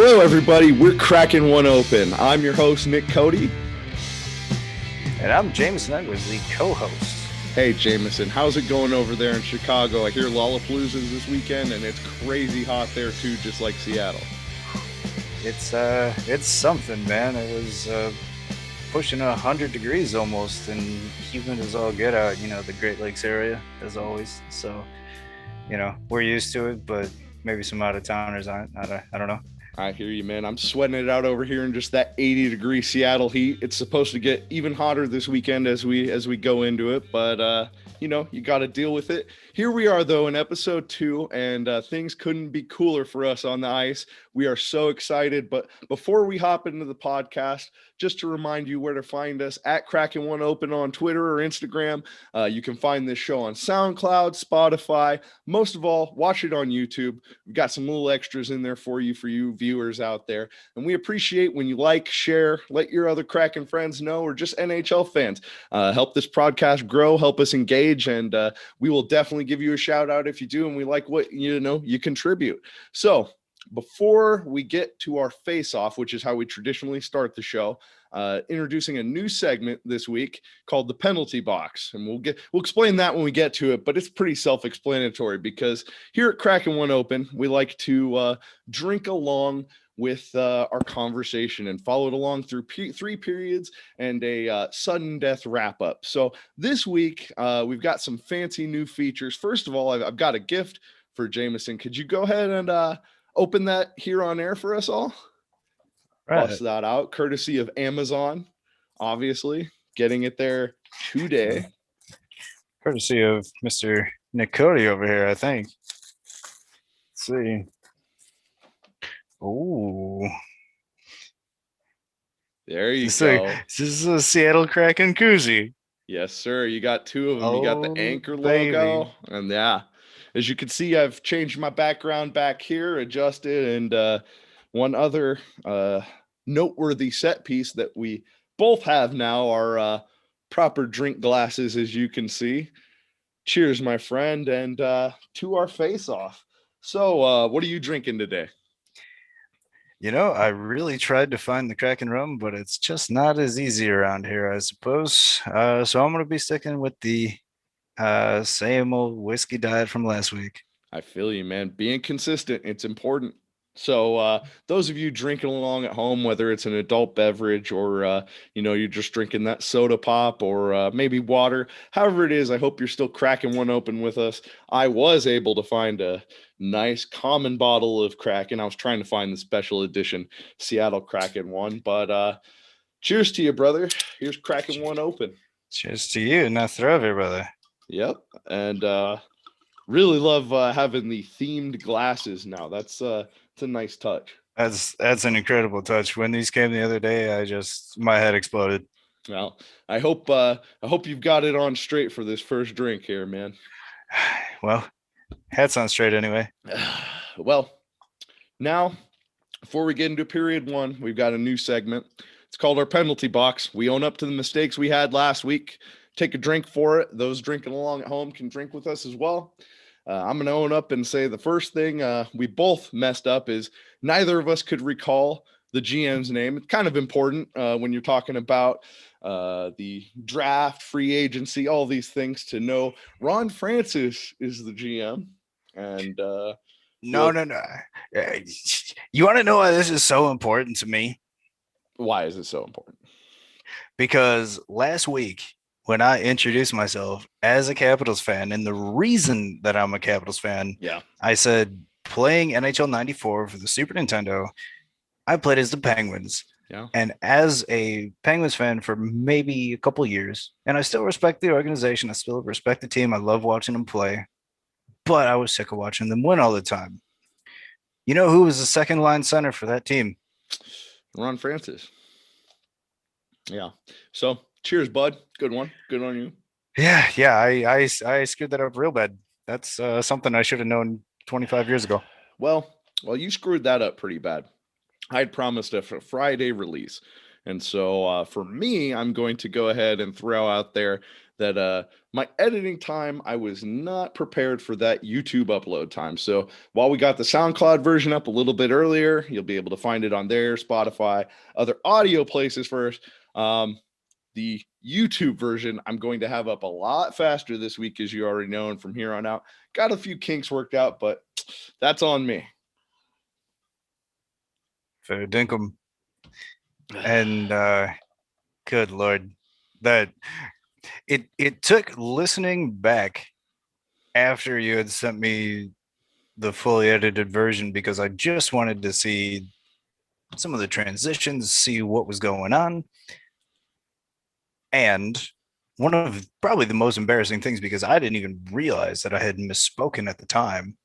Hello, everybody. We're cracking one open. I'm your host, Nick Cody. And I'm Jameson. I was the co-host. Hey, Jameson, how's it going over there in Chicago? I hear Lollapalooza's this weekend, and it's crazy hot there, too, just like Seattle. It's something, man. It was pushing 100 degrees almost, and humid as all get out, the Great Lakes area, as always. So, we're used to it, but maybe some out-of-towners aren't. I don't know. I hear you, man. I'm sweating it out over here in just that 80-degree Seattle heat. It's supposed to get even hotter this weekend as we go into it, but you got to deal with it. Here we are, though, in episode 2, and things couldn't be cooler for us on the ice. We are so excited. But before we hop into the podcast, just to remind you where to find us at Kraken One Open on Twitter or Instagram. You can find this show on SoundCloud, Spotify. Most of all, watch it on YouTube. We've got some little extras in there for you viewers out there. And we appreciate when you like, share, let your other Kraken friends know, or just NHL fans. Help this podcast grow, help us engage, and we will definitely give you a shout out if you do, and we like what you contribute. So before we get to our face-off, which is how we traditionally start the show, introducing a new segment this week called the penalty box, and we'll explain that when we get to it, but it's pretty self-explanatory because here at Kraken One Open, we like to drink along with our conversation and follow it along through 3 periods and a sudden death wrap up. So this week, we've got some fancy new features. First of all, I've got a gift for Jameson. Could you go ahead and open that here on air for us all? Right. Bust that out, courtesy of Amazon, obviously. Getting it there today. Courtesy of Mr. Nick Cody over here, I think. Let's see. Oh, there you go. This is a Seattle Kraken koozie. Yes, sir. You got 2 of them. You got the anchor logo, and yeah, as you can see, I've changed my background back here, adjusted, and one other noteworthy set piece that we both have now are proper drink glasses, as you can see. Cheers, my friend, and to our face-off. So, what are you drinking today? I really tried to find the Kraken rum, but it's just not as easy around here, I suppose. So I'm going to be sticking with the same old whiskey diet from last week. I feel you, man. Being consistent, it's important. So those of you drinking along at home, whether it's an adult beverage or, you're just drinking that soda pop or maybe water, however it is, I hope you're still cracking one open with us. I was able to find a nice common bottle of Kraken. I was trying to find the special edition Seattle Kraken one, but cheers to you, brother. Here's Kraken One Open. Cheers to you. Now throw it, brother. Yep. And really love having the themed glasses now. It's a nice touch. That's an incredible touch. When these came the other day, my head exploded. Well, I hope you've got it on straight for this first drink here, man. Well, hat's on straight anyway. Well, now before we get into period 1, we've got a new segment. It's called our penalty box. We own up to the mistakes we had last week. Take a drink for it. Those drinking along at home can drink with us as well. I'm going to own up and say the first thing we both messed up is neither of us could recall the GM's name. It's kind of important when you're talking about the draft, free agency, all these things to know. Ron Francis is the GM. And No. You want to know why this is so important to me? Why is it so important? Because last week, when I introduced myself as a Capitals fan, and the reason that I'm a Capitals fan, I said playing NHL 94 for the Super Nintendo, I played as the Penguins. Yeah. And as a Penguins fan for maybe a couple of years, and I still respect the organization, I still respect the team, I love watching them play, but I was sick of watching them win all the time. You know who was the second line center for that team? Ron Francis. Yeah. So cheers, bud. Good one. Good on you. Yeah. I screwed that up real bad. That's something I should have known 25 years ago. Well, you screwed that up pretty bad. I had promised a Friday release. And so for me, I'm going to go ahead and throw out there that my editing time, I was not prepared for that YouTube upload time. So while we got the SoundCloud version up a little bit earlier, you'll be able to find it on there, Spotify, other audio places first. The YouTube version I'm going to have up a lot faster this week, as you already know, and from here on out, got a few kinks worked out, but that's on me. Fair dinkum. And good Lord, that it took listening back after you had sent me the fully edited version, because I just wanted to see some of the transitions, see what was going on. And one of probably the most embarrassing things, because I didn't even realize that I had misspoken at the time,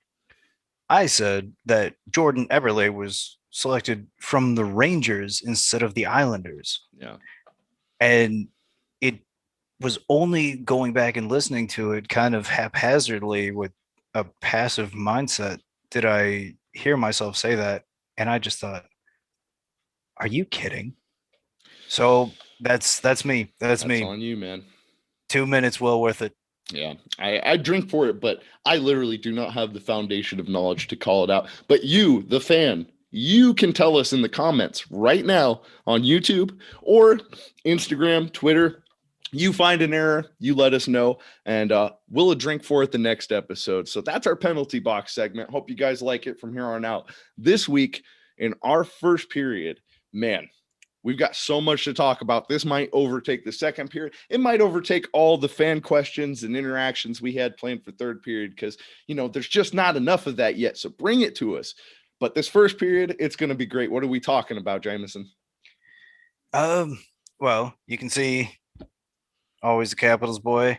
I said that Jordan Eberle was selected from the Rangers instead of the Islanders. Yeah. And it was only going back and listening to it kind of haphazardly with a passive mindset did I hear myself say that. And I just thought, are you kidding? So that's me. That's me. On you, man. 2 minutes, well worth it. Yeah, I drink for it, but I literally do not have the foundation of knowledge to call it out. But you, the fan, you can tell us in the comments right now on YouTube or Instagram, Twitter. You find an error, you let us know, and we'll drink for it the next episode. So that's our penalty box segment. Hope you guys like it from here on out. This week in our first period, man, we've got so much to talk about. This might overtake the second period. It might overtake all the fan questions and interactions we had planned for third period because, there's just not enough of that yet. So bring it to us. But this first period, it's going to be great. What are we talking about, Jameson? Well, you can see always a Capitals boy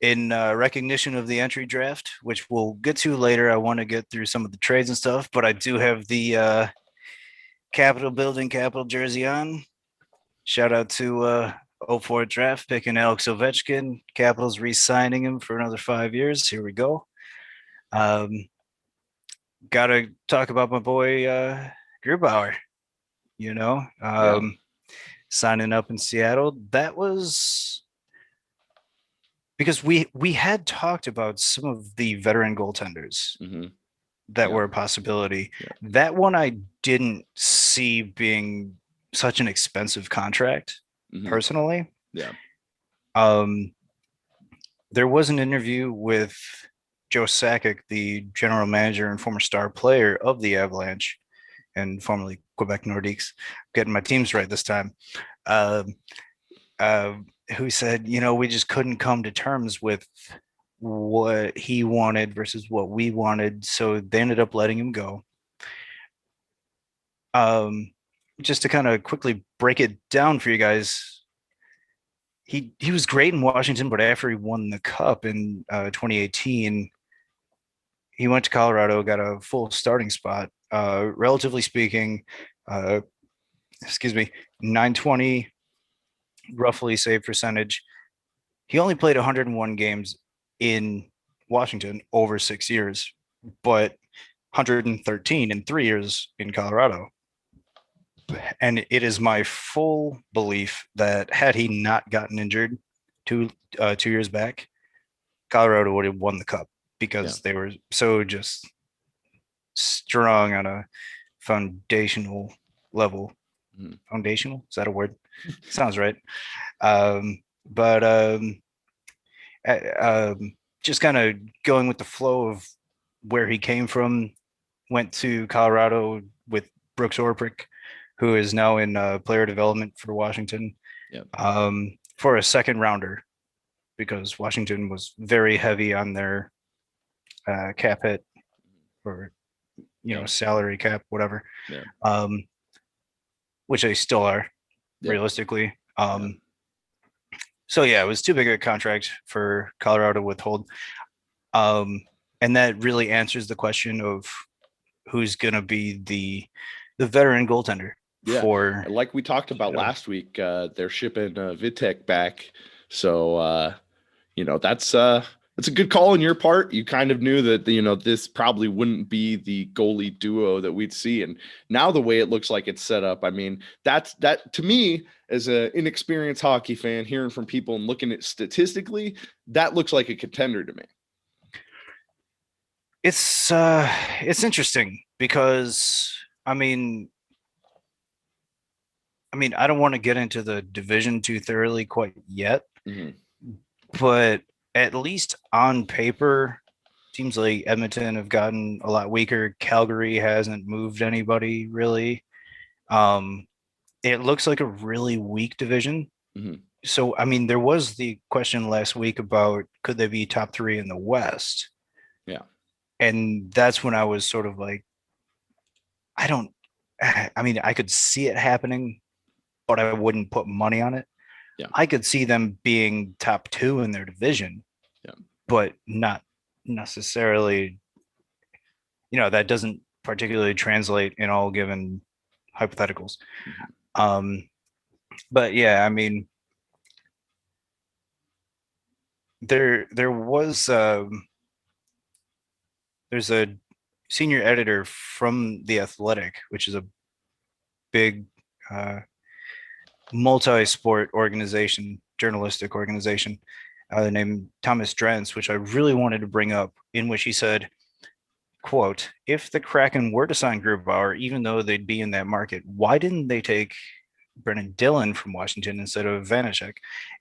in recognition of the entry draft, which we'll get to later. I want to get through some of the trades and stuff, but I do have the Capitol building, Capitol jersey on. Shout out to 04 draft picking Alex Ovechkin. Capitals re-signing him for another 5 years. Here we go. Gotta talk about my boy Grubauer. Signing up in Seattle. That was because we had talked about some of the veteran goaltenders. That were a possibility. Yeah. That one I didn't see being such an expensive contract, personally. Yeah. There was an interview with Joe Sakic, the general manager and former star player of the Avalanche and formerly Quebec Nordiques, getting my teams right this time, who said, we just couldn't come to terms with what he wanted versus what we wanted, so they ended up letting him go. Just to kind of quickly break it down for you guys, he was great in Washington, but after he won the cup in 2018, he went to Colorado, got a full starting spot. Relatively speaking, 920 roughly save percentage. He only played 101 games in Washington over 6 years, but 113 in 3 years in Colorado. And it is my full belief that had he not gotten injured 2 years back, Colorado would have won the cup because they were so just strong on a foundational level. Foundational? Is that a word? Sounds right. Just kind of going with the flow of where he came from, went to Colorado with Brooks Orpik, who is now in player development for Washington, for a second rounder, because Washington was very heavy on their cap hit or, salary cap, whatever, which they still are realistically. So it was too big a contract for Colorado to withhold. And that really answers the question of who's going to be the veteran goaltender for. Like we talked about last week, they're shipping Vitek back. So, that's It's a good call on your part. You kind of knew that, this probably wouldn't be the goalie duo that we'd see. And now the way it looks like it's set up, I mean, that to me, as an inexperienced hockey fan, hearing from people and looking at statistically, that looks like a contender to me. It's interesting because I mean I don't want to get into the division too thoroughly quite yet, but at least on paper, seems like Edmonton have gotten a lot weaker. Calgary hasn't moved anybody really. It looks like a really weak division. So, I mean, there was the question last week about could they be top three in the West? Yeah. And that's when I was sort of like, I mean, I could see it happening, but I wouldn't put money on it. Yeah. I could see them being top two in their division, but not necessarily, that doesn't particularly translate in all given hypotheticals. But yeah, I mean, there was there's a senior editor from The Athletic, which is a big multi-sport organization, journalistic organization, named Thomas Drentz, which I really wanted to bring up, in which he said, quote, if the Kraken were to sign Grubauer, even though they'd be in that market, why didn't they take Brennan Dillon from Washington instead of Vanacek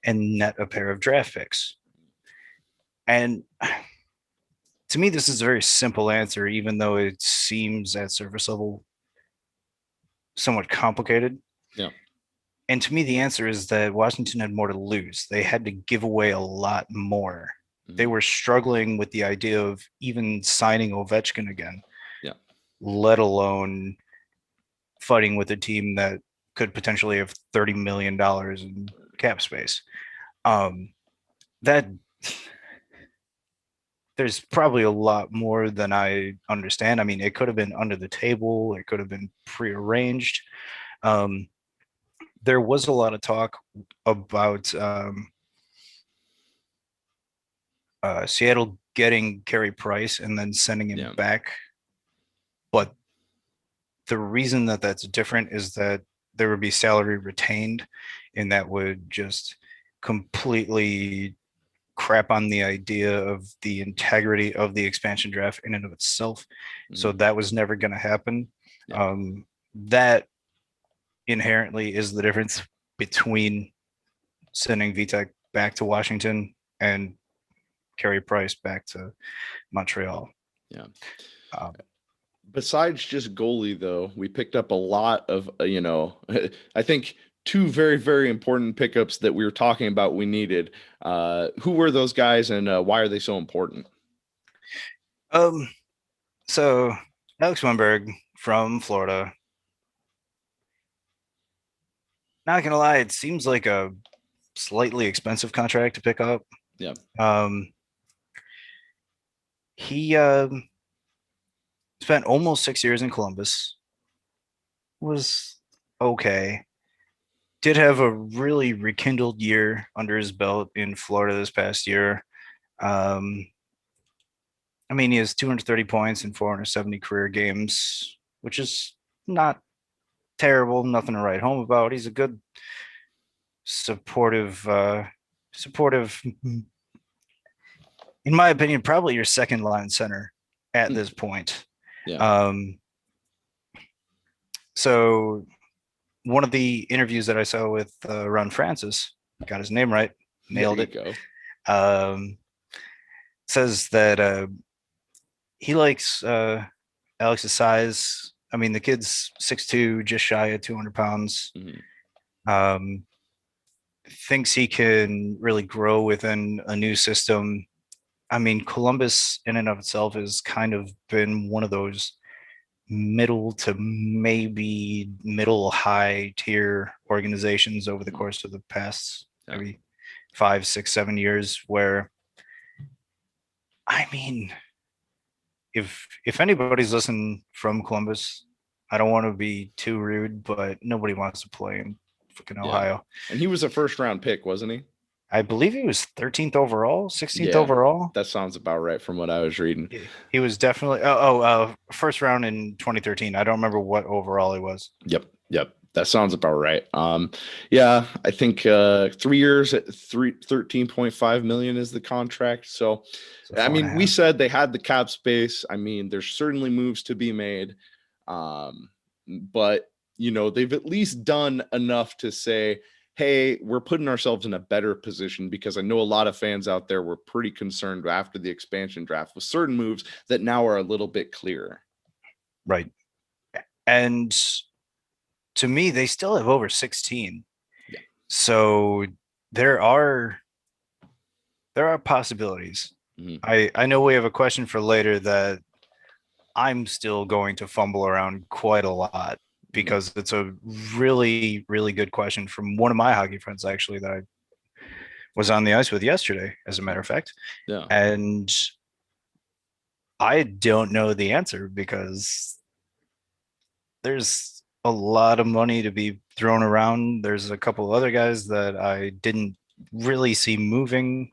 and net a pair of draft picks? And to me, this is a very simple answer, even though it seems at surface level somewhat complicated. Yeah. And to me, the answer is that Washington had more to lose. They had to give away a lot more. They were struggling with the idea of even signing Ovechkin again, let alone fighting with a team that could potentially have $30 million in cap space. That there's probably a lot more than I understand. I mean, it could have been under the table. It could have been prearranged. There was a lot of talk about Seattle getting Carey Price and then sending him back. But the reason that that's different is that there would be salary retained, and that would just completely crap on the idea of the integrity of the expansion draft in and of itself. So that was never going to happen. That inherently is the difference between sending Vitek back to Washington and Carey Price back to Montreal. Yeah. Besides just goalie, though, we picked up a lot of, I think two very, very important pickups that we were talking about we needed. Who were those guys, and why are they so important? So Alex Wimberg from Florida. Not gonna lie, it seems like a slightly expensive contract to pick up. Yeah. He spent almost 6 years in Columbus. Was okay. Did have a really rekindled year under his belt in Florida this past year. I mean, he has 230 points in 470 career games, which is not terrible, nothing to write home about. He's a good supportive, in my opinion, probably your second line center at this point. Yeah. So one of the interviews that I saw with Ron Francis, got his name right, nailed it. Says that he likes Alex's size. I mean, the kid's 6'2", just shy of 200 pounds. Thinks he can really grow within a new system. I mean, Columbus in and of itself has kind of been one of those middle to maybe middle high tier organizations over the course of the past maybe 5, 6, 7 years, where, I mean, if anybody's listening from Columbus, I don't want to be too rude, but nobody wants to play in freaking Ohio. And he was a first round pick, wasn't he? I believe he was 13th overall, 16th Yeah, overall. that sounds about right from what I was reading. He was definitely first round in 2013. I don't remember what overall he was. Yep. That sounds about right. Yeah, I think 3 years at 13.5 million is the contract. So I Four and a mean, we half. said they had the cap space. I mean, there's certainly moves to be made. But they've at least done enough to say, hey, we're putting ourselves in a better position, because I know a lot of fans out there were pretty concerned after the expansion draft with certain moves that now are a little bit clearer. Right. And to me, they still have over 16. Yeah. So there are possibilities. Mm-hmm. I know we have a question for later that I'm still going to fumble around quite a lot, because it's a really, really good question from one of my hockey friends, actually, that I was on the ice with yesterday, as a matter of fact. Yeah. And I don't know the answer, because there's a lot of money to be thrown around. There's a couple other guys that I didn't really see moving.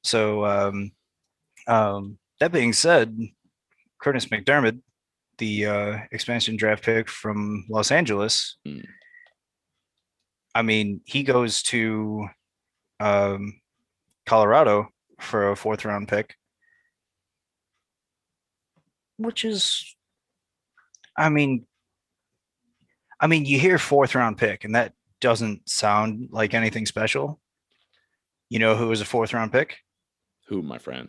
So, that being said, Curtis McDermott, the expansion draft pick from Los Angeles, I mean, he goes to Colorado for a fourth round pick, which is, I mean, you hear fourth round pick, and that doesn't sound like anything special. You know who was a fourth round pick? Who, my friend?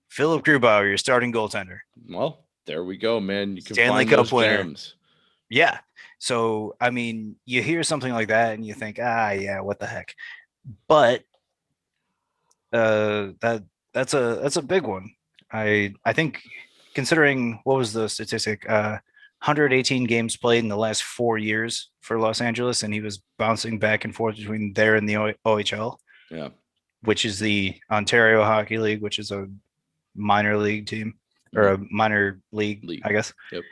Philip Grubauer, your starting goaltender. Well, there we go, man. You can Stanley find Cup those winner. gems. Yeah. So, I mean, you hear something like that and you think, yeah, what the heck? But that's a big one. I think, considering, what was the statistic? 118 games played in the last 4 years for Los Angeles, and he was bouncing back and forth between there and the OHL. Yeah. Which is the Ontario Hockey League, which is a minor league team, or a minor league, I guess. Yep.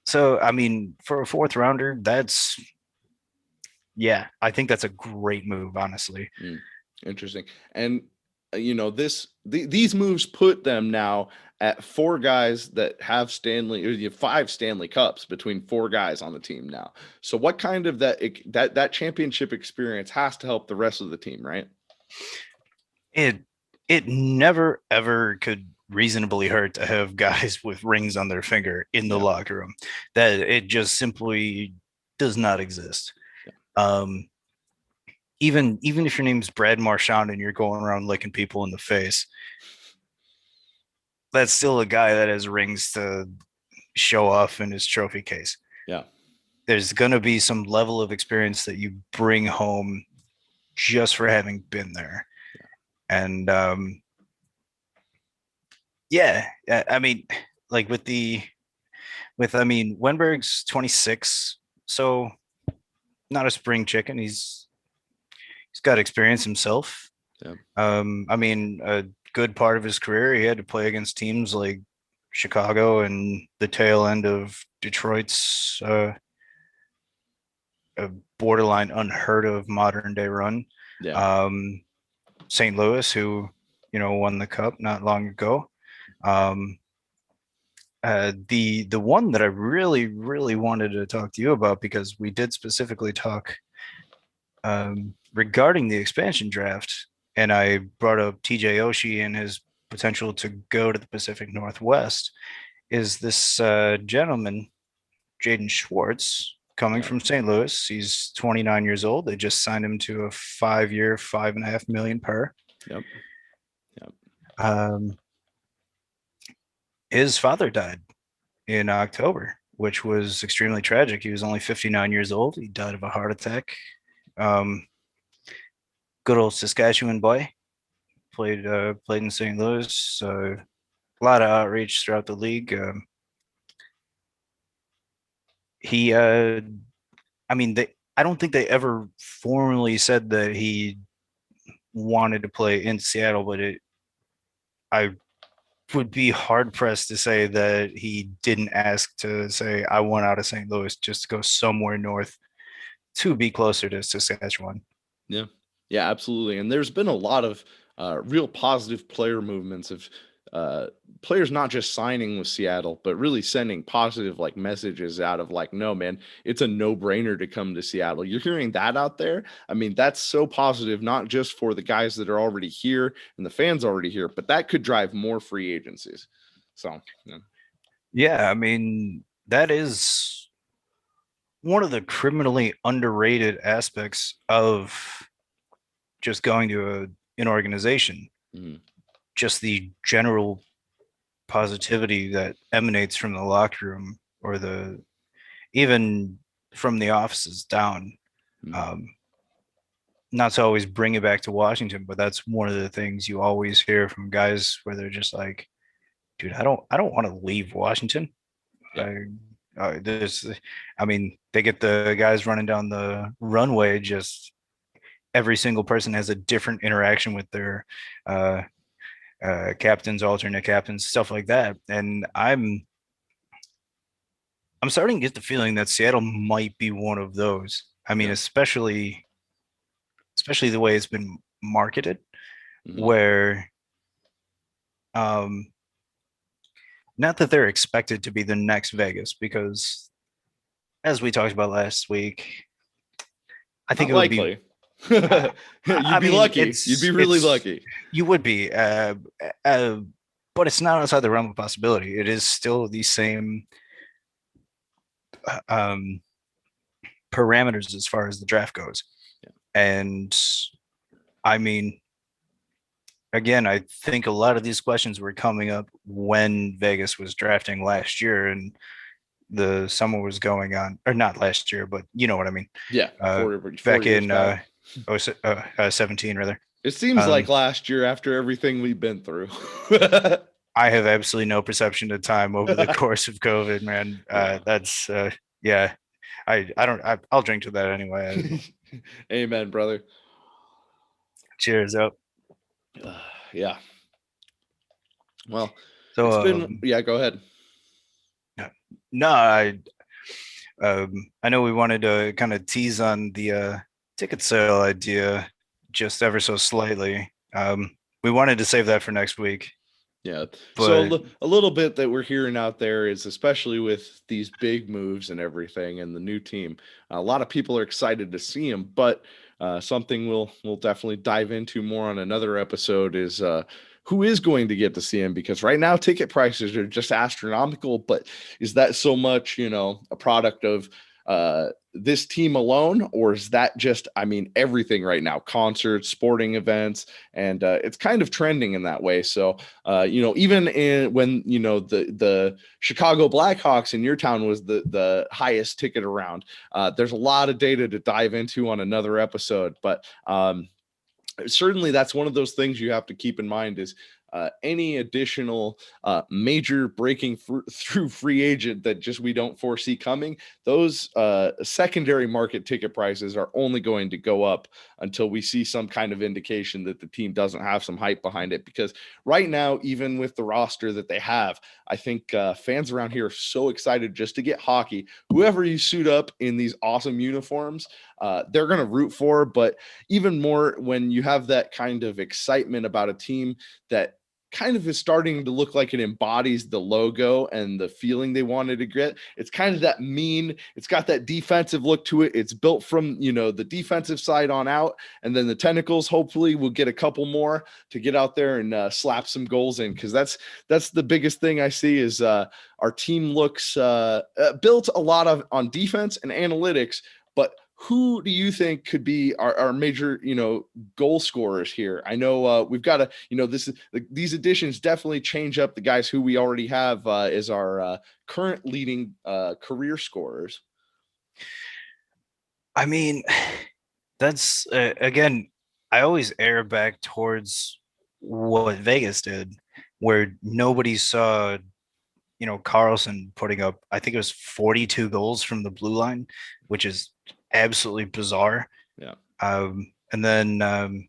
So, I mean, for a fourth rounder, I think that's a great move, honestly. Interesting. And these moves put them now at 4 guys that have Stanley, 5 Stanley Cups between 4 guys on the team now. So what kind of that championship experience has to help the rest of the team, right? It never ever could reasonably hurt to have guys with rings on their finger in the locker room. That it just simply does not exist. Yeah. Even if your name's Brad Marchand and you're going around licking people in the face, that's still a guy that has rings to show off in his trophy case. Yeah. There's going to be some level of experience that you bring home just for having been there. Yeah. And I mean, like Wenberg's 26, so not a spring chicken. He's got experience himself. Yeah. I mean, a good part of his career, he had to play against teams like Chicago and the tail end of Detroit's a borderline unheard of modern day run. Yeah. St. Louis, who won the cup not long ago. The one that I really, really wanted to talk to you about, because we did specifically talk regarding the expansion draft, and I brought up TJ Oshie and his potential to go to the Pacific Northwest, is this gentleman, Jaden Schwartz, coming from St. Louis. He's 29 years old. They just signed him to a 5-year, $5.5 million per. Yep. His father died in October, which was extremely tragic. He was only 59 years old. He died of a heart attack. Good old Saskatchewan boy. Played in St. Louis. A lot of outreach throughout the league. I don't think they ever formally said that he wanted to play in Seattle, but I would be hard pressed to say that he didn't ask to say, I want out of St. Louis just to go somewhere north to be closer to Saskatchewan. Yeah. Yeah, absolutely. And there's been a lot of real positive player movements of uh, players not just signing with Seattle, but really sending positive like messages out of like, no, man, it's a no brainer to come to Seattle. You're hearing that out there. I mean, that's so positive, not just for the guys that are already here and the fans already here, but that could drive more free agencies. So, yeah. Yeah, I mean, that is one of the criminally underrated aspects of just going to an organization. Mhm. Just the general positivity that emanates from the locker room or the even from the offices down. Mhm. Um, Not to always bring it back to Washington, but that's one of the things you always hear from guys where they're just like, dude, I don't want to leave Washington. Yeah. I, there's, I mean, they get the guys running down the runway. Just every single person has a different interaction with their uh, captains, alternate captains, stuff like that. And I'm starting to get the feeling that Seattle might be one of those. I mean, Yeah. especially the way it's been marketed, Mhm. where um, not that they're expected to be the next Vegas, because as we talked about last week, I think Not it would be. likely. Uh, You'd I be mean, lucky. You'd be it's really it's lucky. you would be, uh, but it's not outside the realm of possibility. It is still the same um, parameters as far as the draft goes, Yeah. and I mean, again, I think a lot of these questions were coming up when Vegas was drafting last year and the summer was going on, or not last year, but you know what I mean. Yeah. Uh, 4 years Back in back. 17 rather. It seems like Um, last year after everything we've been through. I have absolutely no perception of time over the course of COVID, man. Yeah. That's yeah. I don't. I'll drink to that anyway. Amen, brother. Cheers up. Yeah. Well, So it's been, yeah, go ahead. no, I know we wanted to kind of tease on the ticket sale idea just ever so slightly. We wanted to save that for next week, Yeah. So but a little bit that we're hearing out there is especially with these big moves and everything and the new team, a lot of people are excited to see them, but something we'll definitely dive into more on another episode is who is going to get to see him, because right now ticket prices are just astronomical, but is that so much, a product of this team alone, or is that just, I mean, everything right now, concerts, sporting events, and it's kind of trending in that way. So even when the Chicago Blackhawks in your town was the highest ticket around. There's a lot of data to dive into on another episode, but certainly that's one of those things you have to keep in mind is any additional major breaking through free agent that just we don't foresee coming, those secondary market ticket prices are only going to go up until we see some kind of indication that the team doesn't have some hype behind it. Because right now, even with the roster that they have, I think fans around here are so excited just to get hockey. Whoever you suit up in these awesome uniforms, they're going to root for. But even more when you have that kind of excitement about a team that kind of is starting to look like it embodies the logo and the feeling they wanted to get. It's kind of that mean, it's got that defensive look to it. It's built from, the defensive side on out, and then the tentacles hopefully will get a couple more to get out there and slap some goals in, because that's the biggest thing I see is our team looks built a lot of on defense and analytics, but who do you think could be our major, goal scorers here? I know we've got to, these additions definitely change up the guys who we already have as our current leading career scorers. I mean, that's again, I always err back towards what Vegas did, where nobody saw, Carlson putting up, I think it was 42 goals from the blue line, which is absolutely bizarre. Yeah. And then I'm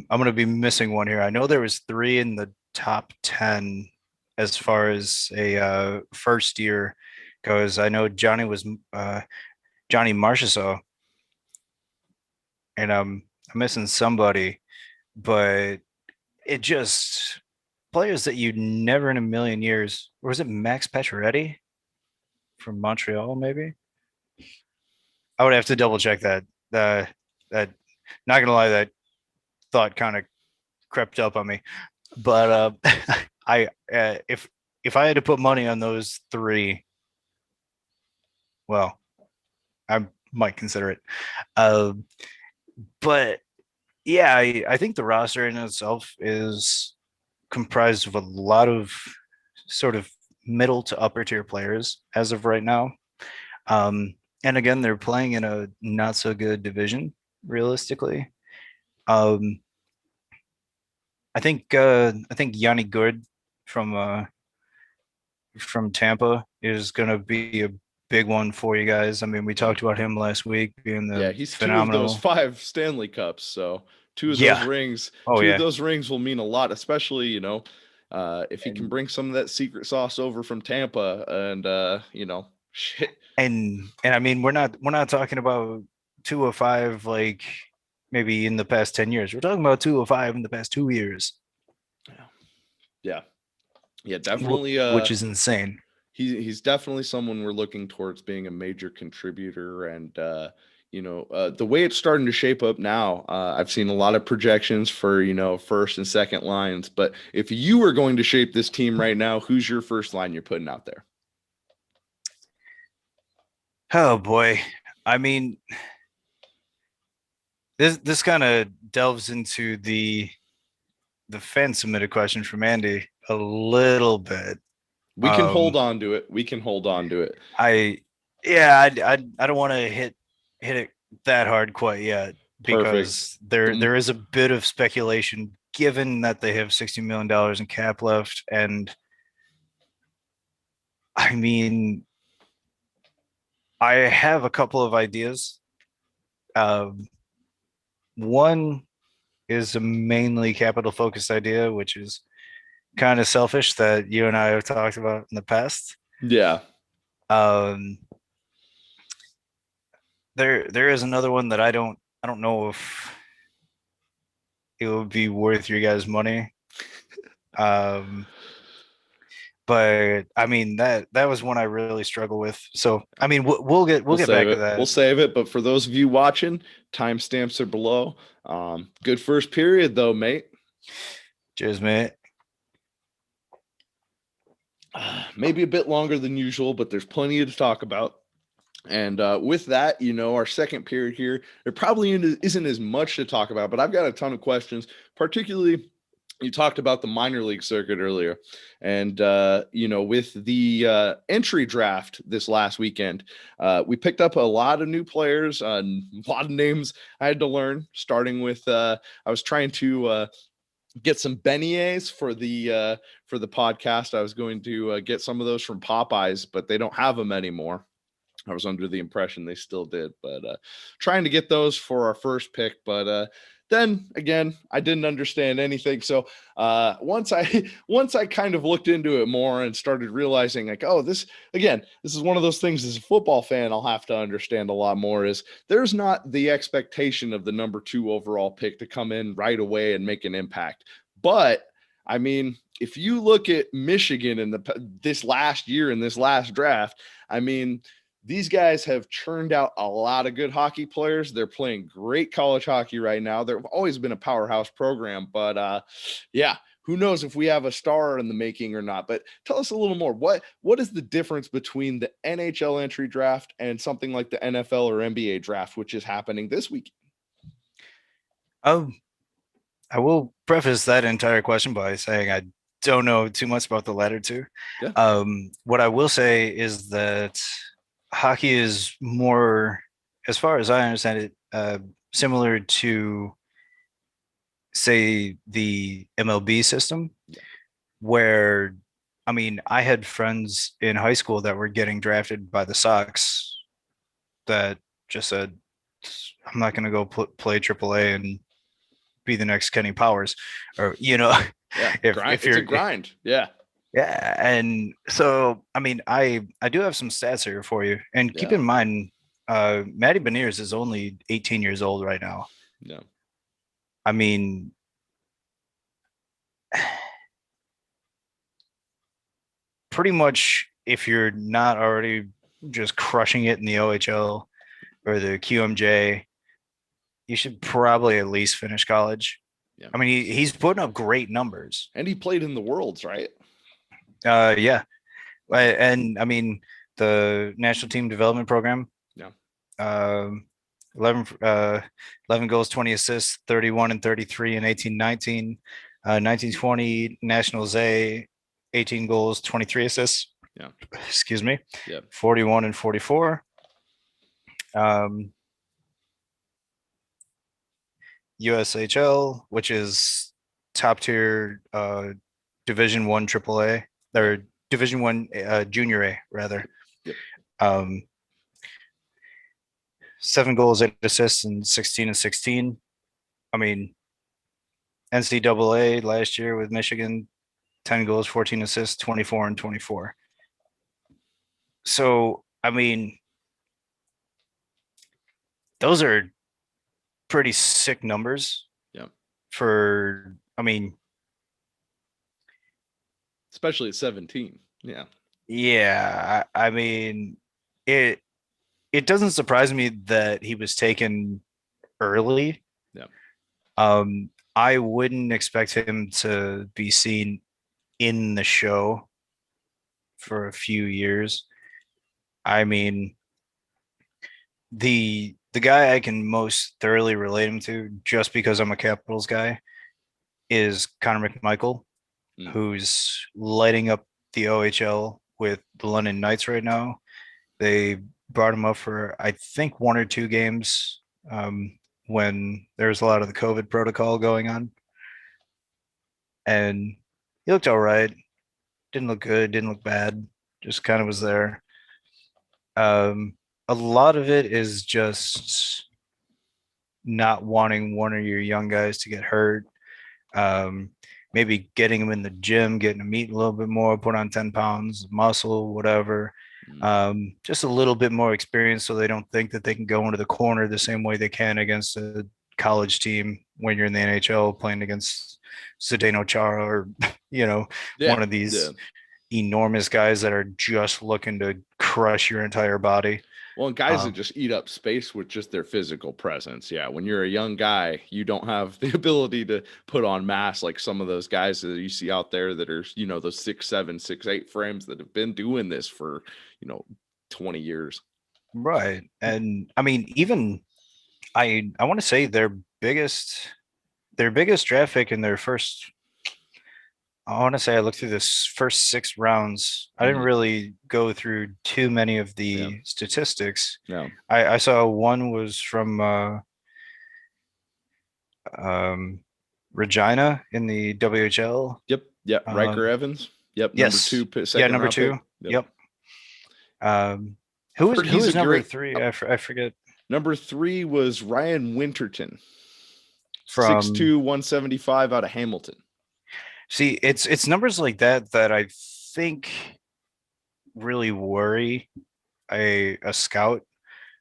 gonna be missing one here. I know there was three in the top 10 as far as a first year goes. I know Johnny Marchessault, and I'm missing somebody, but it just players that you never in a million years. Or was it Max Pacioretty from Montreal? Maybe I would have to double check that. That not gonna lie, that thought kind of crept up on me. But I if I had to put money on those three, well, I might consider it. Uh, but yeah, I think the roster in itself is comprised of a lot of sort of middle to upper tier players as of right now. And again, they're playing in a not so good division, realistically. Um, I think Yanni Good from from Tampa is gonna be a big one for you guys. I mean, we talked about him last week being Yeah, the he's two of those phenomenal. 5 Stanley Cups, so two of those Yeah. rings, Oh two of yeah. those rings will mean a lot, especially, if he can And bring some of that secret sauce over from Tampa and shit. and I mean, we're not talking about 2 of 5 like maybe in the past 10 years. We're talking about 2 of 5 in the past 2 years, Yeah. Yeah, definitely which is insane. he's definitely someone we're looking towards being a major contributor and the way it's starting to shape up now, I've seen a lot of projections for first and second lines, but if you were going to shape this team right now, who's your first line you're putting out there? Oh boy. I mean, this kind of delves into the fan submitted question from Andy a little bit. We can hold Um, on to it. We can hold on to it. I yeah, I don't want to hit it that hard quite yet Perfect. because there The there is a bit of speculation given that they have $60 million in cap left, and I mean I have a couple of ideas. Um, one is a mainly capital focused idea, which is kind of selfish that you and I have talked about in the past. Yeah. Um, there is another one that I don't know if it would be worth your guys' money. Um, but I mean that was one I really struggle with. So I mean we'll We'll get save back to it. We'll that. save it. But for those of you watching, timestamps are below. Good first period though, mate. Cheers, mate. Maybe a bit longer than usual, but there's plenty to talk about. And with that, our second period here, there probably isn't as much to talk about, but I've got a ton of questions, particularly you talked about the minor league circuit earlier. And, with the entry draft this last weekend, we picked up a lot of new players, a lot of names I had to learn, starting with I was trying to get some beignets for the podcast. I was going to get some of those from Popeyes, but they don't have them anymore. I was under the impression they still did, but trying to get those for our first pick. But then again, I didn't understand anything. So once I once I kind of looked into it more and started realizing like, oh, this is one of those things as a football fan I'll have to understand a lot more. Is there's not the expectation of the number 2 overall pick to come in right away and make an impact, but I mean, if you look at Michigan in this last year in this last draft, I mean these guys have churned out a lot of good hockey players. They're playing great college hockey right now. They've always been a powerhouse program, but yeah, who knows if we have a star in the making or not. But tell us a little more. What is the difference between the NHL entry draft and something like the NFL or NBA draft, which is happening this week? Um, I will preface that entire question by saying I don't know too much about the latter two. Yeah. What I will say is that hockey is more, as far as I understand it, similar to say the MLB system, where I mean, I had friends in high school that were getting drafted by the Sox that just said, "I'm not going to go play AAA and be the next Kenny Powers," or Yeah. if It's a you're grind. Yeah. yeah, and so I mean, I do have some stats here for you, and keep Yeah. in mind, Matty Beniers is only 18 years old right now. Yeah. I mean, pretty much if you're not already just crushing it in the OHL or the QMJ, you should probably at least finish college. Yeah. I mean, he's putting up great numbers. And he played in the Worlds, right? Yeah. And I mean, the national team development program. Yeah. 11, 11 goals, 20 assists, 31 and 33 and 18-19. 1920 Nationals A, 18 goals, 23 assists. Yeah. Excuse me. Yeah. 41 and 44. USHL, which is top tier Division One AAA or Division One Junior A rather. Yep. 7 goals, 8 assists, and 16 and 16. I mean, NCAA last year with Michigan, 10 goals, 14 assists, 24 and 24. So, I mean, those are pretty sick numbers. Yeah. For, I mean, especially at 17. Yeah. Yeah. I mean, it doesn't surprise me that he was taken early. Yeah. I wouldn't expect him to be seen in the show for a few years. I mean, the guy I can most thoroughly relate him to, just because I'm a Capitals guy, is Connor McMichael, who's lighting up the OHL with the London Knights right now. They brought him up for, I think, 1 or 2 games when there was a lot of the COVID protocol going on. And he looked all right. Didn't look good, didn't look bad, just kind of was there. A lot of it is just not wanting one of your young guys to get hurt. Maybe getting them in the gym, getting them eat a little bit more, put on 10 pounds, muscle, whatever. Just a little bit more experience so they don't think that they can go into the corner the same way they can against a college team when you're in the NHL playing against Zdeno Chara or, one of these enormous guys that are just looking to crush your entire body. Well, and guys that just eat up space with just their physical presence. Yeah, when you're a young guy, you don't have the ability to put on mass like some of those guys that you see out there that are, those 6'7", 6'8" frames that have been doing this for, 20 years. Right. And I mean, even I want to say their biggest draft pick in their first, I want to say I looked through this first 6 rounds. I didn't really go through too many of the statistics. No. I saw one was from Regina in the WHL. Yep. Riker Evans. Yep. Yes. Number 2. Yeah, number 2. Yep. Who was number 3? I forget. Number 3 was Ryan Winterton. From 6'2", 175 out of Hamilton. See, it's numbers like that I think really worry a scout,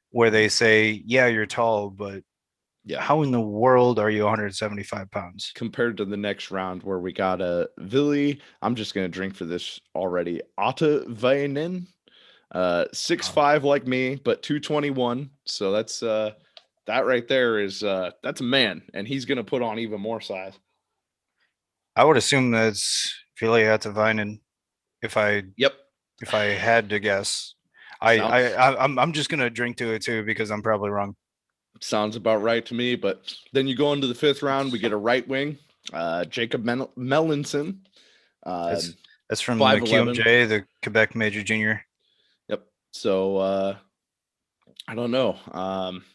where they say, yeah, you're tall, but how in the world are you 175 pounds? Compared to the next round where we got a Vili, I'm just going to drink for this already, Ottavainen, 6'5" like me, but 221. So that's that right there is that's a man, and he's going to put on even more size. I would assume that's Vili Ottavainen if I had to guess. I'm just gonna drink to it too because I'm probably wrong. Sounds about right to me. But then you go into the 5th round, we get a right wing, Jacob Melanson. That's from the QMJ, the Quebec Major Junior. Yep. So I don't know.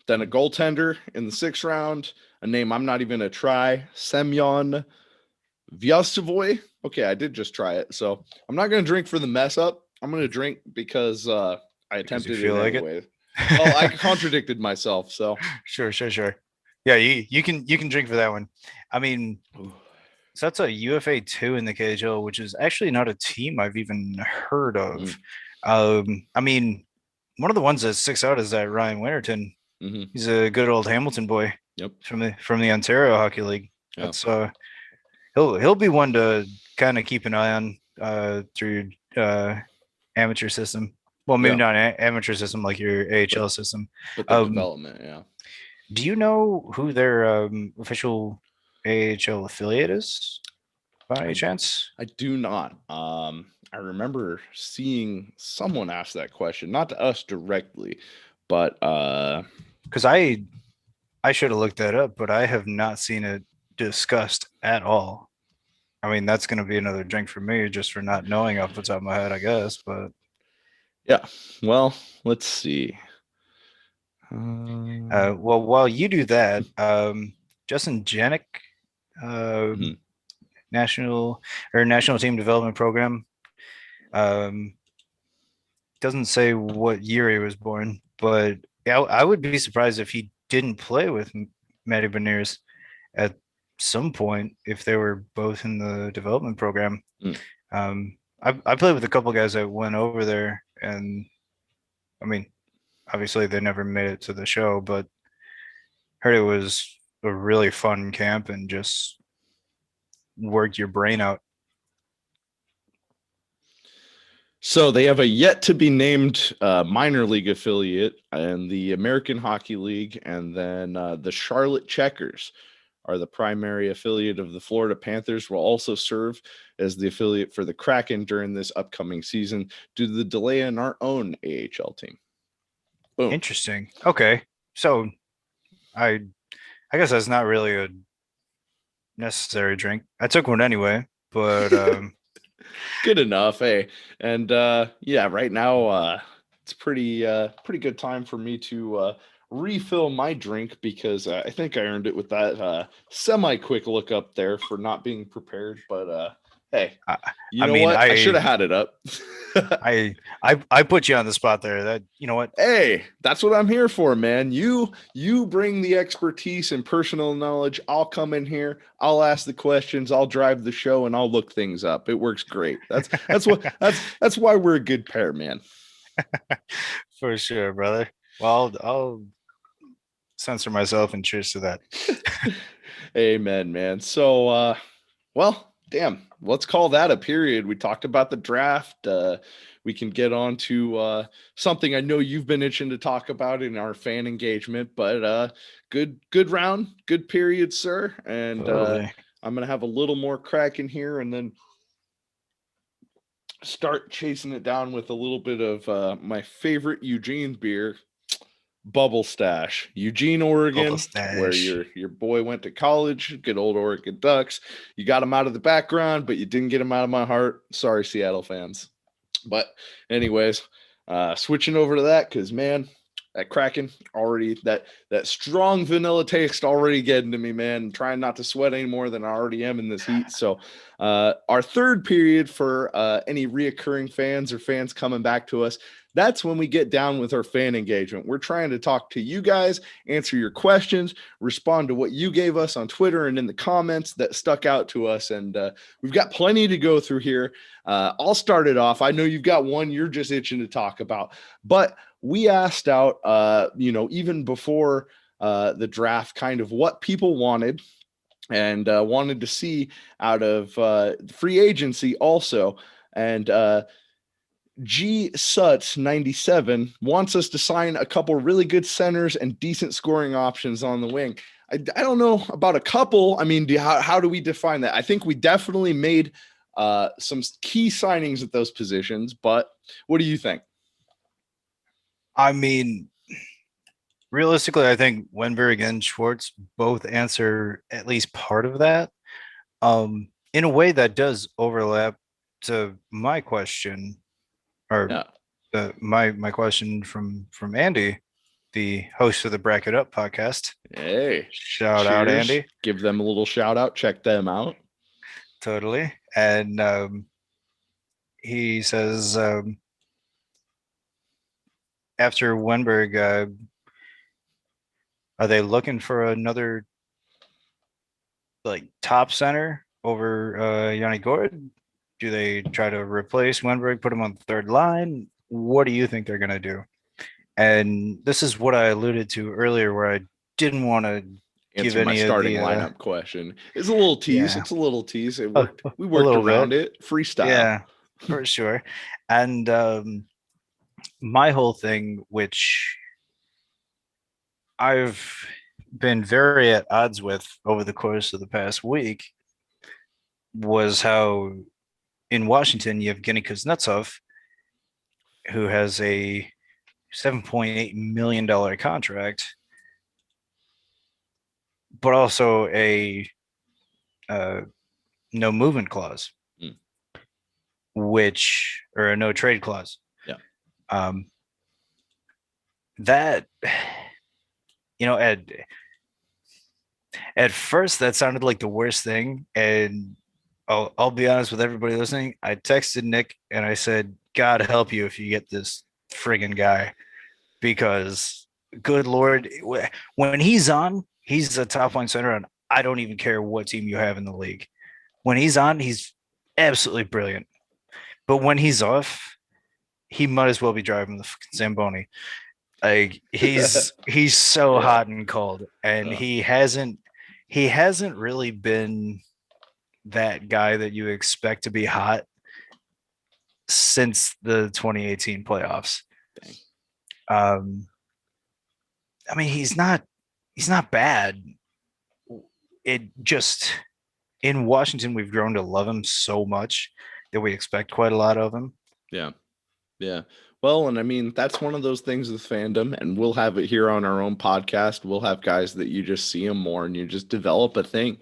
Then a goaltender in the 6th round, a name I'm not even gonna try, Semyon Vyastavoy. Okay, I did just try it. So I'm not going to drink for the mess up. I'm going to drink because I attempted it anyway. Well, I contradicted myself. So sure. Yeah, you can drink for that one. I mean, so that's a UFA 2 in the KHL, which is actually not a team I've even heard of. I mean, one of the ones that sticks out is that Ryan Winterton. He's a good old Hamilton boy. Yep. From the Ontario Hockey League. Yeah. That's he'll be one to kind of keep an eye on through amateur system. Well, maybe not amateur system like your AHL system, but their development. Yeah. Do you know who their official AHL affiliate is, by any chance? I do not. I remember seeing someone ask that question, not to us directly, but because I should have looked that up, but I have not seen it discussed at all. I mean, that's going to be another drink for me just for not knowing off the top of my head, I guess. But yeah, well, let's see. Well, while you do that, Justin Janik, national team development program, doesn't say what year he was born, but I would be surprised if he didn't play with Matty Beniers at some point if they were both in the development program. I played with a couple guys that went over there, and I mean, obviously they never made it to the show, but heard it was a really fun camp and just worked your brain out. So they have a yet to be named minor league affiliate in the American Hockey League, and then the Charlotte Checkers are the primary affiliate of the Florida Panthers, will also serve as the affiliate for the Kraken during this upcoming season due to the delay in our own AHL team. Boom. Interesting. Okay. So I guess that's not really a necessary drink. I took one anyway, but good enough, hey. And yeah, right now it's pretty good time for me to refill my drink because I think I earned it with that semi-quick look up there for not being prepared. But hey, you know what? I should have had it up. I put you on the spot there. That, you know what? Hey, that's what I'm here for, man. You bring the expertise and personal knowledge. I'll come in here. I'll ask the questions. I'll drive the show, and I'll look things up. It works great. That's why we're a good pair, man. For sure, brother. Well, I'll censor myself and cheers to that. Amen, man. So, well, damn, let's call that a period. We talked about the draft. We can get on to something I know you've been itching to talk about in our fan engagement, but good round, good period, sir. And I'm going to have a little more Kraken here and then start chasing it down with a little bit of my favorite Eugene beer, Bubble Stash, Eugene, Oregon, where your boy went to college. Good old Oregon Ducks. You got him out of the background, but you didn't get him out of my heart. Sorry, Seattle fans. But anyways, switching over to that because, man, that Kraken already, that strong vanilla taste already getting to me, man. I'm trying not to sweat any more than I already am in this heat. So our third period for any reoccurring fans or fans coming back to us, that's when we get down with our fan engagement. We're trying to talk to you guys, answer your questions, respond to what you gave us on Twitter and in the comments that stuck out to us. And we've got plenty to go through here. I'll start it off. I know you've got one you're just itching to talk about, but we asked out, even before the draft, kind of what people wanted and wanted to see out of free agency also. And G Suts 97 wants us to sign a couple really good centers and decent scoring options on the wing. I don't know about a couple. I mean, how do we define that? I think we definitely made some key signings at those positions, but what do you think? I mean, realistically, I think Wenberg and Schwartz both answer at least part of that. In a way that does overlap to my question, or my question from Andy, the host of the Bracket Up podcast. Hey, shout out, Andy. Give them a little shout out. Check them out. Totally. And he says after Wenberg, are they looking for another like top center over Yanni Gord? Do they try to replace Wenberg, put him on the third line? What do you think they're going to do? And this is what I alluded to earlier, where I didn't want to answer my starting lineup question. It's a little tease. Yeah. It's a little tease. It worked. We worked around it. Freestyle. Yeah, for sure. And my whole thing, which I've been very at odds with over the course of the past week, was how in Washington you have Evgeny Kuznetsov, who has a $7.8 million contract, but also a no movement clause, or a no trade clause. Yeah. That, at first that sounded like the worst thing, and I'll be honest with everybody listening. I texted Nick and I said, "God help you if you get this friggin' guy, because good Lord, when he's on, he's a top line center, and I don't even care what team you have in the league. When he's on, he's absolutely brilliant. But when he's off, he might as well be driving the fucking Zamboni. Like he's so hot and cold, and he hasn't really been that guy that you expect to be hot since the 2018 playoffs. I mean, he's not bad. It just, in Washington, we've grown to love him so much that we expect quite a lot of him. Yeah. Well, and I mean, that's one of those things with fandom, and we'll have it here on our own podcast. We'll have guys that you just see them more and you just develop a thing.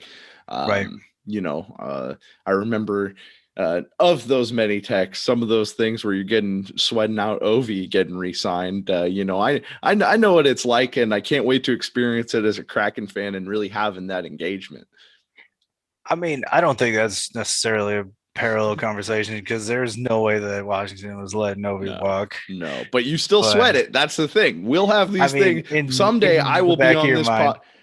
Right. I remember of those many texts, some of those things where you're getting sweating out Ovi getting re-signed. I know what it's like, and I can't wait to experience it as a Kraken fan and really having that engagement. I mean, I don't think that's necessarily a parallel conversation, because there's no way that Washington was letting Ovi walk. No, but you still sweat it. That's the thing. We'll have these things. Someday I will be on this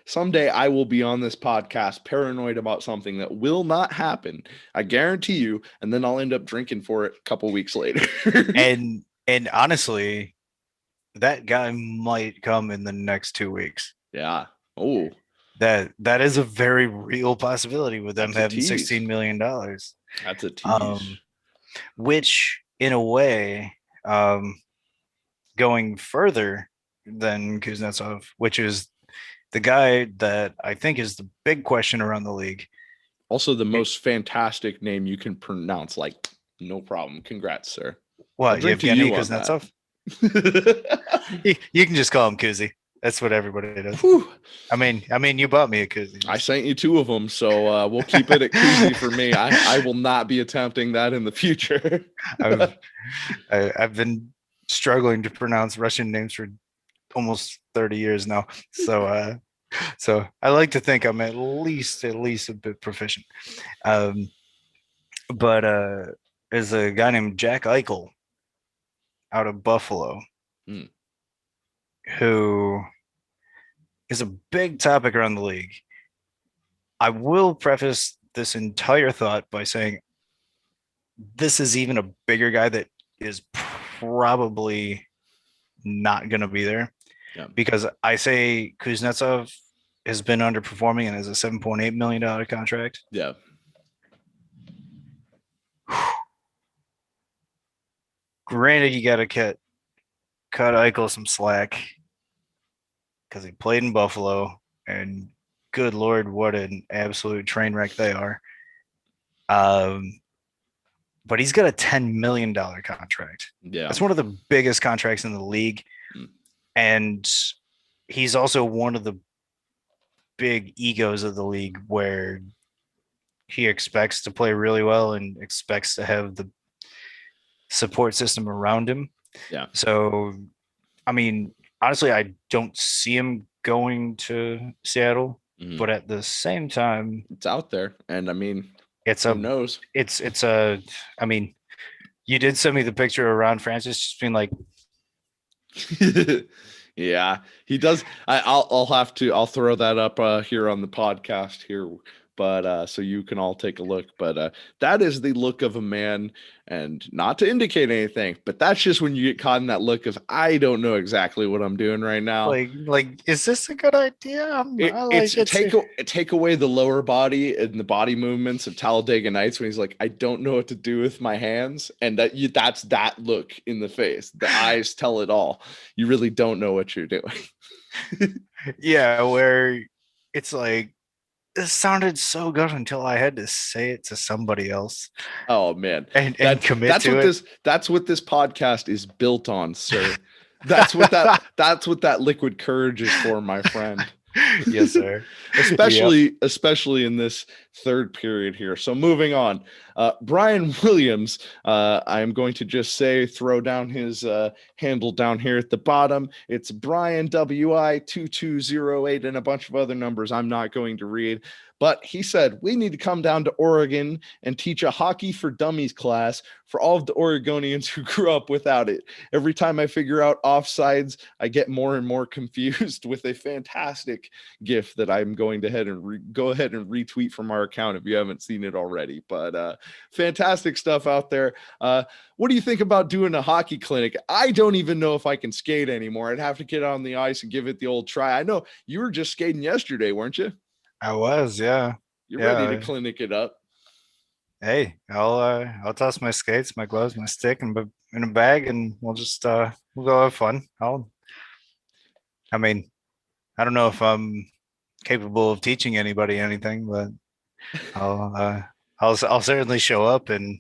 Someday I will be on this podcast paranoid about something that will not happen. I guarantee you. And then I'll end up drinking for it a couple weeks later. and honestly, that guy might come in the next 2 weeks. Yeah. Oh, that is a very real possibility with them having $16 million. That's a tease. Which, in a way, going further than Kuznetsov, which is the guy that I think is the big question around the league. Also, the most fantastic name you can pronounce. Like, no problem. Congrats, sir. What, Evgeny Kuznetsov? You can just call him Kuzi. That's what everybody does. Whew. I mean, you bought me a koozie. I sent you 2 of them, so we'll keep it at koozie for me. I will not be attempting that in the future. I've been struggling to pronounce Russian names for almost 30 years now, so I like to think I'm at least a bit proficient. But there's a guy named Jack Eichel out of Buffalo. Who is a big topic around the league. I will preface this entire thought by saying this is even a bigger guy that is probably not going to be there. Yeah. Because I say Kuznetsov has been underperforming and has a $7.8 million contract. Yeah. Granted, you got to cut Eichel some slack because he played in Buffalo, and good Lord, what an absolute train wreck they are. But he's got a $10 million contract. Yeah. That's one of the biggest contracts in the league. And he's also one of the big egos of the league, where he expects to play really well and expects to have the support system around him. Yeah. So, I mean, honestly, I don't see him going to Seattle, but at the same time, it's out there. And I mean, who knows? I mean, you did send me the picture of Ron Francis just being like, yeah, he does. I'll throw that up here on the podcast here. but so you can all take a look. But that is the look of a man, and not to indicate anything, but that's just when you get caught in that look of, I don't know exactly what I'm doing right now. Like, is this a good idea? Take away the lower body and the body movements of Talladega Nights when he's like, I don't know what to do with my hands, and that's that look in the face. The eyes tell it all. You really don't know what you're doing. Yeah, where it's like, this sounded so good until I had to say it to somebody else. Oh man, and commit that's to what it. that's what this podcast is built on, sir. That's what that liquid courage is for, my friend. Yes, sir. Especially in this third period here. So moving on, Brian Williams. I am going to just throw down his handle down here at the bottom. It's Brian WI2208 and a bunch of other numbers I'm not going to read. But he said, we need to come down to Oregon and teach a hockey for dummies class for all of the Oregonians who grew up without it. Every time I figure out offsides, I get more and more confused, with a fantastic GIF that I'm going to go ahead and retweet from our account if you haven't seen it already. But fantastic stuff out there. What do you think about doing a hockey clinic? I don't even know if I can skate anymore. I'd have to get on the ice and give it the old try. I know you were just skating yesterday, weren't you? I was, yeah. You're ready to clinic it up. Hey, I'll toss my skates, my gloves, my stick, and in a bag, and we'll go have fun. I mean, I don't know if I'm capable of teaching anybody anything, but I'll certainly show up and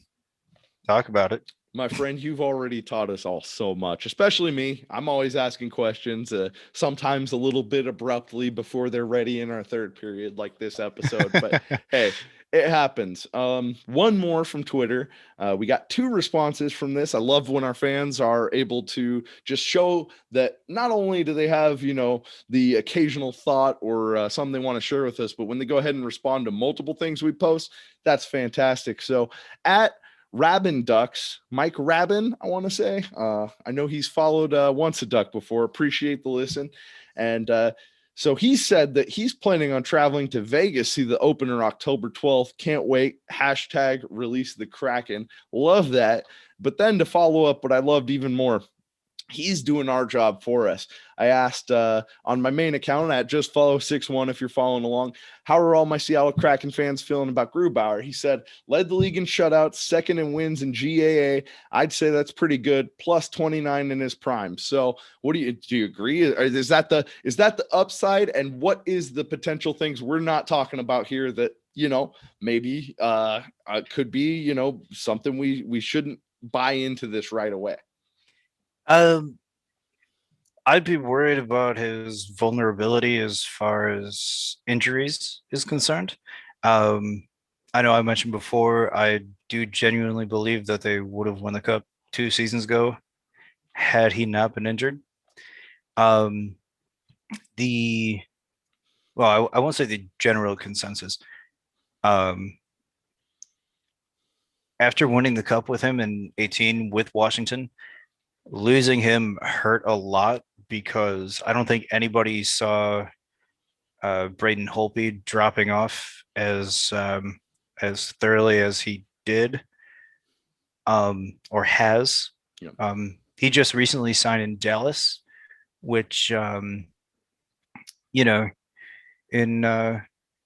talk about it. My friend, you've already taught us all so much, especially me. I'm always asking questions, sometimes a little bit abruptly before they're ready in our third period, like this episode. But hey, it happens. One more from Twitter. We got 2 responses from this. I love when our fans are able to just show that not only do they have, the occasional thought or something they want to share with us, but when they go ahead and respond to multiple things we post, that's fantastic. So at raabenducks, Mike Rabin, I want to say. I know he's followed Once a Duck before. Appreciate the listen. And so he said that he's planning on traveling to Vegas, see the opener October 12th. Can't wait. # release the Kraken. Love that. But then to follow up, what I loved even more, he's doing our job for us. I asked on my main account at JustFollow61, if you're following along, how are all my Seattle Kraken fans feeling about Grubauer? He said, led the league in shutouts, second in wins in GAA. I'd say that's pretty good. Plus 29 in his prime. So do you agree? Is that the upside? And what is the potential things we're not talking about here that, maybe could be, something we shouldn't buy into this right away? I'd be worried about his vulnerability as far as injuries is concerned. I know I mentioned before, I do genuinely believe that they would have won the cup 2 seasons ago had he not been injured. I won't say the general consensus. After winning the cup with him in 18 with Washington, losing him hurt a lot because I don't think anybody saw Braden Holtby dropping off as thoroughly as he did, or has. Yep. He just recently signed in Dallas, which in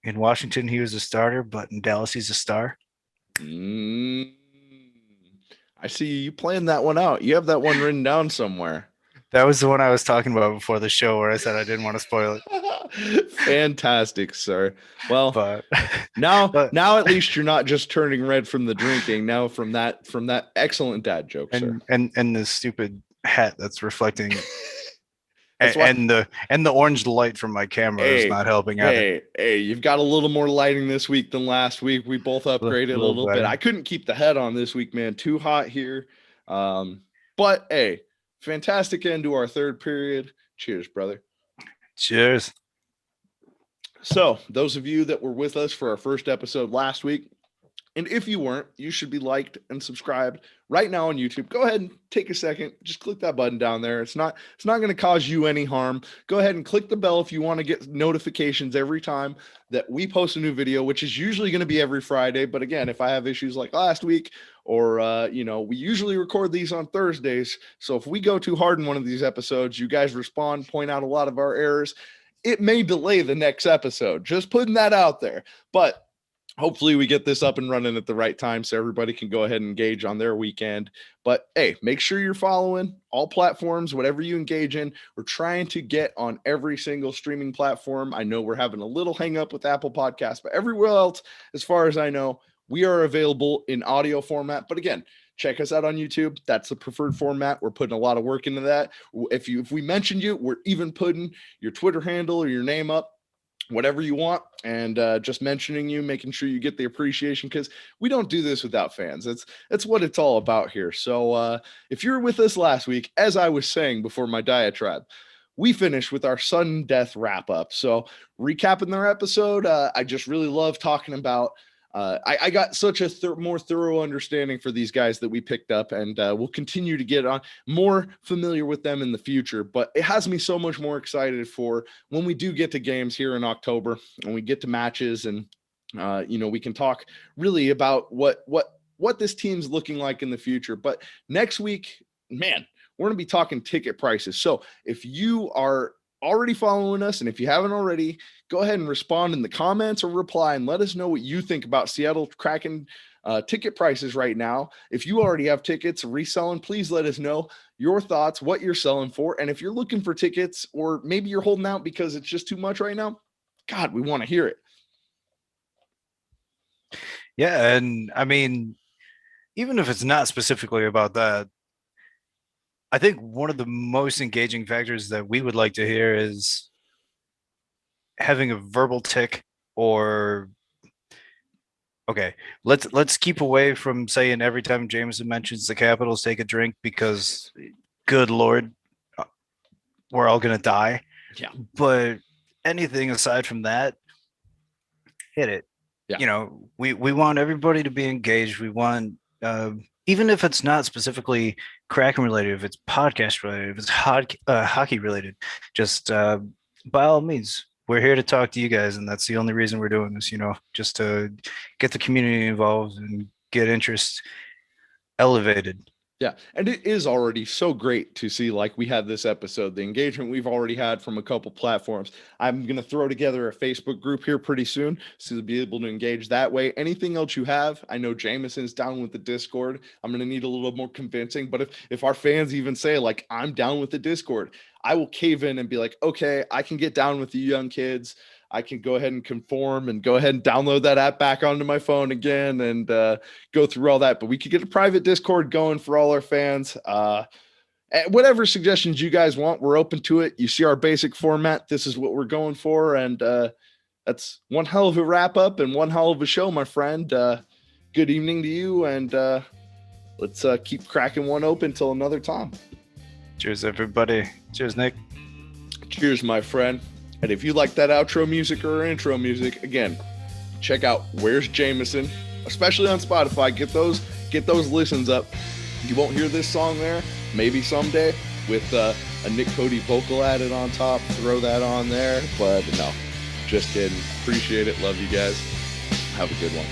Washington he was a starter, but in Dallas he's a star. I see you playing that one out. You have that one written down somewhere. That was the one I was talking about before the show, where I said I didn't want to spoil it. Fantastic, sir. Well, now at least you're not just turning red from the drinking. Now from that excellent dad joke, sir. And the stupid hat that's reflecting. And the orange light from my camera is not helping out. Hey, you've got a little more lighting this week than last week. We both upgraded a little bit. I couldn't keep the head on this week, man. Too hot here. But hey, fantastic end to our third period. Cheers, brother. Cheers. So those of you that were with us for our first episode last week, And if you weren't, you should be liked and subscribed right now on YouTube. Go ahead and take a second. Just click that button down there. It's not going to cause you any harm. Go ahead and click the bell if you want to get notifications every time that we post a new video, which is usually going to be every Friday. But again, if I have issues like last week, or we usually record these on Thursdays. So if we go too hard in one of these episodes, you guys respond, point out a lot of our errors. It may delay the next episode. Just putting that out there. But hopefully we get this up and running at the right time so everybody can go ahead and engage on their weekend. But hey, make sure you're following all platforms, whatever you engage in. We're trying to get on every single streaming platform. I know we're having a little hang up with Apple Podcasts, but everywhere else, as far as I know, we are available in audio format. But again, check us out on YouTube. That's the preferred format. We're putting a lot of work into that. If we mentioned you, we're even putting your Twitter handle or your name up, whatever you want, and just mentioning you, making sure you get the appreciation, because we don't do this without fans. That's what it's all about here. So if you're with us last week, as I was saying before my diatribe, we finished with our sudden death wrap up. So recapping their episode, I just really love talking about I got such a more thorough understanding for these guys that we picked up, and we'll continue to get on more familiar with them in the future. But it has me so much more excited for when we do get to games here in October, and we get to matches, and we can talk really about what this team's looking like in the future. But next week, man, we're going to be talking ticket prices. So if you are already following us, and if you haven't already, go ahead and respond in the comments or reply and let us know what you think about Seattle Kraken ticket prices right now. If you already have tickets reselling, please let us know your thoughts, what you're selling for. And if you're looking for tickets, or maybe you're holding out because it's just too much right now, God, we want to hear it. Yeah, and I mean, even if it's not specifically about that, I think one of the most engaging factors that we would like to hear is having a verbal tick, or okay, let's keep away from saying every time Jameson mentions the Capitals, take a drink, because good Lord, we're all gonna die. Yeah. But anything aside from that, hit it. Yeah. We want everybody to be engaged. We want even if it's not specifically Kraken related, if it's podcast related, if it's hockey related, just by all means, we're here to talk to you guys, and that's the only reason we're doing this. Just to get the community involved and get interest elevated. Yeah, and it is already so great to see, like we had this episode, the engagement we've already had from a couple platforms. I'm going to throw together a Facebook group here pretty soon so to be able to engage that way. Anything else you have, I know Jameson's down with the Discord. I'm going to need a little more convincing, but if our fans even say, like, I'm down with the Discord, I will cave in and be like, okay, I can get down with the young kids. I can go ahead and conform and go ahead and download that app back onto my phone again and go through all that. But we could get a private Discord going for all our fans. Whatever suggestions you guys want, we're open to it. You see our basic format. This is what we're going for. And that's one hell of a wrap up and one hell of a show, my friend. Good evening to you. And let's keep cracking one open till another time. Cheers, everybody. Cheers, Nick. Cheers, my friend. And if you like that outro music or intro music, again, check out Where's Jameson, especially on Spotify. Get those listens up. You won't hear this song there. Maybe someday with a Nick Cody vocal added on top. Throw that on there. But no, just kidding. Appreciate it. Love you guys. Have a good one.